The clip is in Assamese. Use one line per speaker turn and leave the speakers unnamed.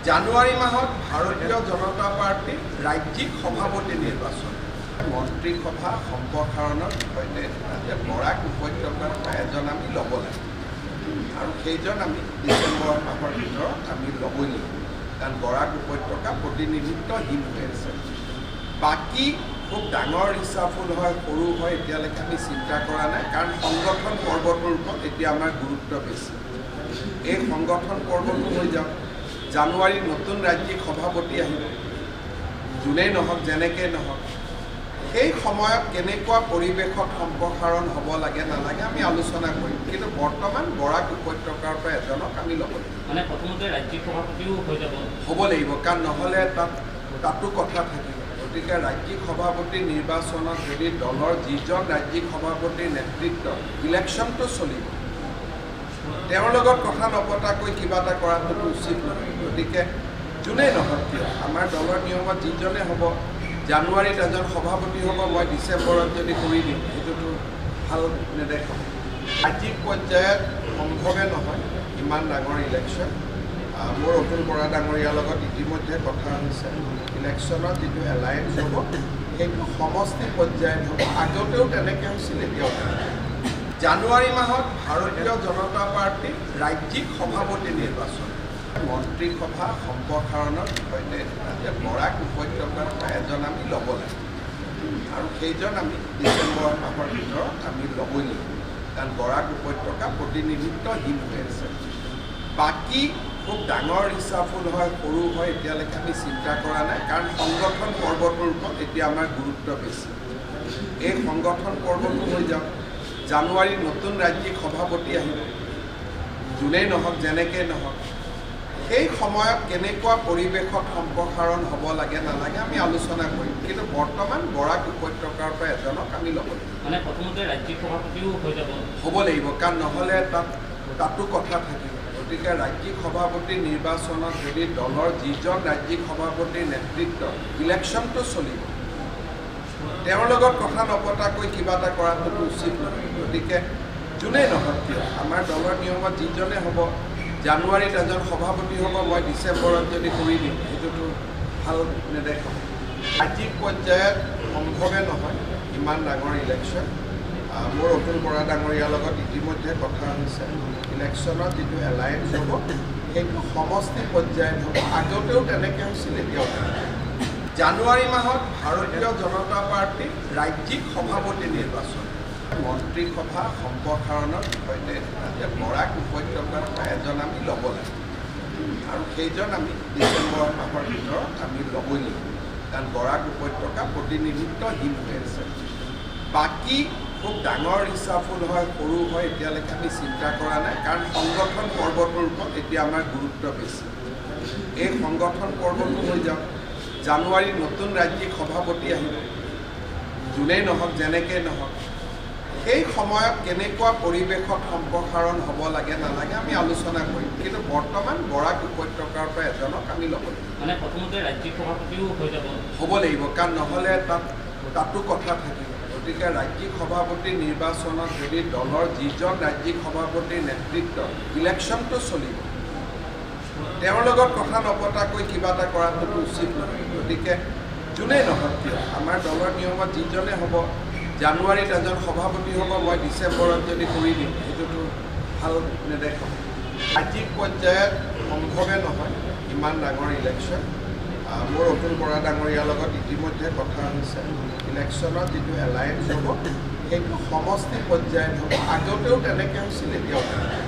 জানুৱাৰী মাহত ভাৰতীয় জনতা পাৰ্টীৰ ৰাজ্যিক সভাপতি নিৰ্বাচন মন্ত্ৰীসভা সম্প্ৰসাৰণৰ সৈতে বৰাক উপত্যকাৰ পৰা এজন আমি ল'ব লাগে আৰু সেইজন আমি ডিচেম্বৰ মাহৰ ভিতৰত আমি ল'বই লাগিব কাৰণ বৰাক উপত্যকা প্ৰতিনিধিত্বহীন হৈ আছে। বাকী খুব ডাঙৰ ৰিচাফুল হয় সৰু হয় এতিয়ালৈকে আমি চিন্তা কৰা নাই কাৰণ সংগঠন পৰ্বটোৰ ওপৰত এতিয়া আমাৰ গুৰুত্ব বেছি। এই সংগঠন পৰ্বটো হৈ যাওক, জানুৱাৰীত নতুন ৰাজ্যিক সভাপতি আহিব, যোনেই নহওক যেনেকৈ নহওক, সেই সময়ত কেনেকুৱা পৰিৱেশত সম্প্ৰসাৰণ হ'ব লাগে নালাগে আমি আলোচনা কৰিম, কিন্তু বৰ্তমান বৰাক উপত্যকাৰ পৰা এজনক আমি ল'ব লাগিব।
মানে প্ৰথমতে ৰাজ্যিক সভাপতিও হৈ যাব
হ'ব লাগিব কাৰণ নহ'লে তাতো কথা থাকিব। গতিকে ৰাজ্যিক সভাপতি নিৰ্বাচনত যদি দলৰ যিজন ৰাজ্যিক সভাপতিৰ নেতৃত্বত ইলেকশ্যনটো চলিব, তেওঁৰ লগত কথা নপতাকৈ কিবা এটা কৰাটো উচিত নহয়। গতিকে যোনেই নহওক কিয় আমাৰ দলৰ নিয়মত যিজনে হ'ব, জানুৱাৰীত এজন সভাপতি হ'ব, মই ডিচেম্বৰত যদি কৰি দিওঁ সেইটোতো ভাল নেদেখাব। ৰাজ্যিক পৰ্যায়ত সম্ভৱে নহয় ইমান ডাঙৰ ইলেকশ্যন। মোৰ অতুল বৰা ডাঙৰীয়াৰ লগত ইতিমধ্যে কথা হৈছে, ইলেকশ্যনত যিটো এলায়েন্স হ'ব সেইটো সমষ্টি পৰ্যায়ত হ'ব। আগতেও তেনেকৈ হৈছিল, এতিয়াও তেনেকৈ। জানুৱাৰী মাহত ভাৰতীয় জনতা পাৰ্টীৰ ৰাজ্যিক সভাপতি নিৰ্বাচন মন্ত্ৰীসভা সম্প্ৰসাৰণৰ সৈতে বৰাক উপত্যকাৰ পৰা এজন আমি ল'ব লাগে আৰু সেইজন আমি ডিচেম্বৰ মাহৰ ভিতৰত আমি ল'বই লাগিব কাৰণ বৰাক উপত্যকা প্ৰতিনিধিত্বহীন হৈ আছে। বাকী খুব ডাঙৰ ৰিচাফুল হয় সৰু হয় এতিয়ালৈকে আমি চিন্তা কৰা নাই কাৰণ সংগঠন পৰ্বটোৰ ওপৰত এতিয়া আমাৰ গুৰুত্ব বেছি। এই সংগঠন পৰ্বটো হৈ যাওক, জানুৱাৰীত নতুন ৰাজ্যিক সভাপতি আহিব, যোনেই নহওক যেনেকৈ নহওক, সেই সময়ত কেনেকুৱা পৰিৱেশত সম্প্ৰসাৰণ হ'ব লাগে নালাগে আমি আলোচনা কৰিম, কিন্তু বৰ্তমান বৰাক উপত্যকাৰ পৰা এজনক আমি ল'ব লাগিব।
মানে প্ৰথমতে ৰাজ্যিক সভাপতিও হৈ যাব
হ'ব লাগিব কাৰণ নহ'লে তাতো কথা থাকিব। গতিকে ৰাজ্যিক সভাপতি নিৰ্বাচনত যদি দলৰ যিজন ৰাজ্যিক সভাপতিৰ নেতৃত্বত ইলেকশ্যনটো চলিব, তেওঁৰ লগত কথা নপতাকৈ কিবা এটা কৰাটো উচিত নহয়। গতিকে যোনেই নহওক কিয় আমাৰ দলৰ নিয়মত যিজনে হ'ব, জানুৱাৰীত এজন সভাপতি হ'ব, মই ডিচেম্বৰত যদি কৰি দিওঁ সেইটোতো ভাল নেদেখাব। ৰাজ্যিক পৰ্যায়ত সম্ভৱে নহয় ইমান ডাঙৰ ইলেকশ্যন। মোৰ অতুল বৰা ডাঙৰীয়াৰ লগত ইতিমধ্যে কথা হৈছে, ইলেকশ্যনত যিটো এলায়েন্স হ'ব সেইটো সমষ্টি পৰ্যায়ত হ'ব। আগতেও তেনেকৈ হৈছিল, এতিয়াও তেনেকৈ। জানুৱাৰী মাহত ভাৰতীয় জনতা পাৰ্টীৰ ৰাজ্যিক সভাপতি নিৰ্বাচন মন্ত্ৰীসভা সম্প্ৰসাৰণৰ সৈতে বৰাক উপত্যকাৰ পৰা এজন আমি ল'ব লাগে আৰু সেইজন আমি ডিচেম্বৰ মাহৰ ভিতৰত আমি ল'বই লাগিব কাৰণ বৰাক উপত্যকা প্ৰতিনিধিত্বহীন হৈ আছে। বাকী খুব ডাঙৰ ৰিচাফুল হয় সৰু হয় এতিয়ালৈকে আমি চিন্তা কৰা নাই কাৰণ সংগঠন পৰ্বটোৰ ওপৰত এতিয়া আমাৰ গুৰুত্ব বেছি। এই সংগঠন পৰ্বটো হৈ যাওক, জানুৱাৰীত নতুন ৰাজ্যিক সভাপতি আহিব, যোনেই নহওক যেনেকৈ নহওক, সেই সময়ত কেনেকুৱা পৰিৱেশত সম্প্ৰসাৰণ হ'ব লাগে নালাগে আমি আলোচনা কৰিম, কিন্তু বৰ্তমান বৰাক উপত্যকাৰ পৰা এজনক আমি ল'ব লাগিব।
মানে প্ৰথমতে ৰাজ্যিক সভাপতিও হৈ যাব
হ'ব লাগিব কাৰণ নহ'লে তাতো কথা থাকিব। গতিকে ৰাজ্যিক সভাপতি নিৰ্বাচনত যদি দলৰ যিজন ৰাজ্যিক সভাপতিৰ নেতৃত্বত ইলেকশ্যনটো চলিব, তেওঁৰ লগত কথা নপতাকৈ কিবা এটা কৰাটো উচিত নহয়। গতিকে যোনেই নহওক কিয় আমাৰ দলৰ নিয়মত যিজনে হ'ব, জানুৱাৰীত এজন সভাপতি হ'ব, মই ডিচেম্বৰত যদি কৰি দিওঁ সেইটোতো ভাল নেদেখাব। ৰাজ্যিক পৰ্যায়ত সম্ভৱে নহয় ইমান ডাঙৰ ইলেকশ্যন। মোৰ অতুল বৰা ডাঙৰীয়াৰ লগত ইতিমধ্যে কথা হৈছে, ইলেকশ্যনত যিটো এলায়েন্স হ'ব সেইটো সমষ্টি পৰ্যায়ত হ'ব। আগতেও তেনেকৈ হৈছিল, এতিয়াও তেনেকৈ।